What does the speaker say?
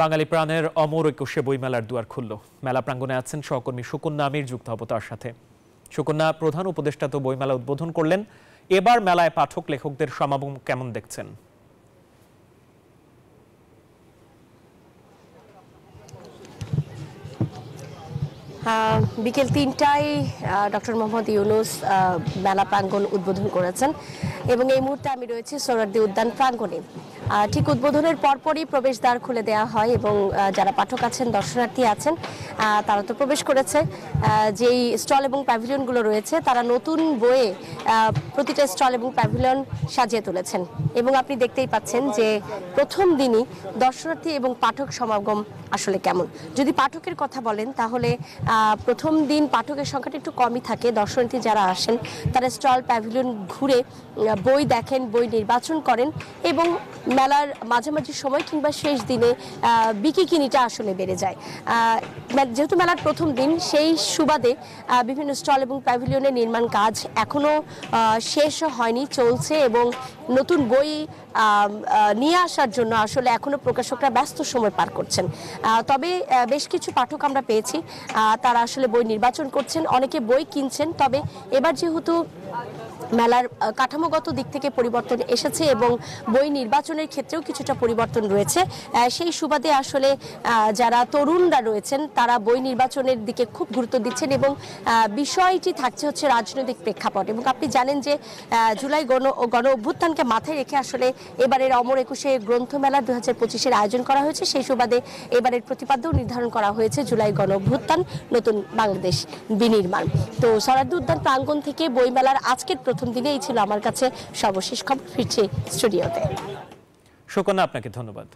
বাঙালি প্রাণের অমর একুশে বইমেলার দুয়ার খুলল। মেলা প্রাঙ্গণে আছেন সহকর্মী সুকন্যা আমির, যুক্ত হব তার সাথে। সুকন্যা, প্রধান উপদেষ্টা তো বইমেলা উদ্বোধন করলেন, এবার মেলায় পাঠক লেখকদের সমাগম কেমন দেখছেন? বিকেল ৩টায় ডক্টর মোহাম্মদ ইউনূস মেলা প্রাঙ্গণ উদ্বোধন করেছেন এবং এই মুহূর্তে আমি রয়েছি সোহরাওয়ার্দী উদ্যান প্রাঙ্গণে। ঠিক উদ্বোধনের পরপরই প্রবেশদ্বার খুলে দেওয়া হয় এবং যারা পাঠক আছেন, দর্শনার্থী আছেন, তারা তো প্রবেশ করেছে। যেই স্টল এবং প্যাভিলিয়নগুলো রয়েছে, তারা নতুন বইয়ে প্রতিটা স্টল এবং প্যাভিলিয়ন সাজিয়ে তুলেছেন এবং আপনি দেখতেই পাচ্ছেন যে প্রথম দিনই দর্শনার্থী এবং পাঠক সমাগম আসলে কেমন। যদি পাঠকের কথা বলেন তাহলে প্রথম দিন পাঠকের সংখ্যাটা একটু কমই থাকে। দর্শনার্থী যারা আসেন তারা স্টল প্যাভিলিয়ন ঘুরে বই দেখেন, বই নির্বাচন করেন এবং মেলার মাঝামাঝি সময় কিংবা শেষ দিনে বিকিকিনিটা আসলে বেড়ে যায়। যেহেতু মেলার প্রথম দিন, সেই সুবাদে বিভিন্ন স্টল এবং প্যাভিলিয়নের নির্মাণ কাজ এখনো শেষ হয়নি, চলছে এবং নতুন বই নিয়ে আসার জন্য আসলে এখনো প্রকাশকরা ব্যস্ত সময় পার করছেন। তবে বেশ কিছু পাঠক আমরা পেয়েছি, তারা আসলে বই নির্বাচন করছেন, অনেকে বই কিনছেন। তবে এবার যেহেতু মেলার কাঠামোগত দিক থেকে পরিবর্তন এসেছে এবং বই নির্বাচনের ক্ষেত্রেও কিছুটা পরিবর্তন রয়েছে, সেই সুবাদে আসলে যারা তরুণরা রয়েছেন তারা বই নির্বাচনের দিকে খুব গুরুত্ব দিচ্ছেন এবং বিষয়টি থাকছে হচ্ছে রাজনৈতিক প্রেক্ষাপট। এবং আপনি জানেন যে জুলাই গণ অভ্যুত্থানকে মাথায় রেখে আসলে এবারের অমর একুশে গ্রন্থমেলা 2025-এর আয়োজন করা হয়েছে। সেই সুবাদে এবারের প্রতিপাদ্যও নির্ধারণ করা হয়েছে জুলাই গণ অভ্যুত্থান, নতুন বাংলাদেশ বিনির্মাণ। তো সোহরাওয়ার্দী উদ্যান প্রাঙ্গণ থেকে বইমেলার আজকের প্রথম দিনে এই ছিল আমার কাছে সর্বশেষ খবর। ফিরছি স্টুডিওতে। সুকন্যা, আপনাকে ধন্যবাদ।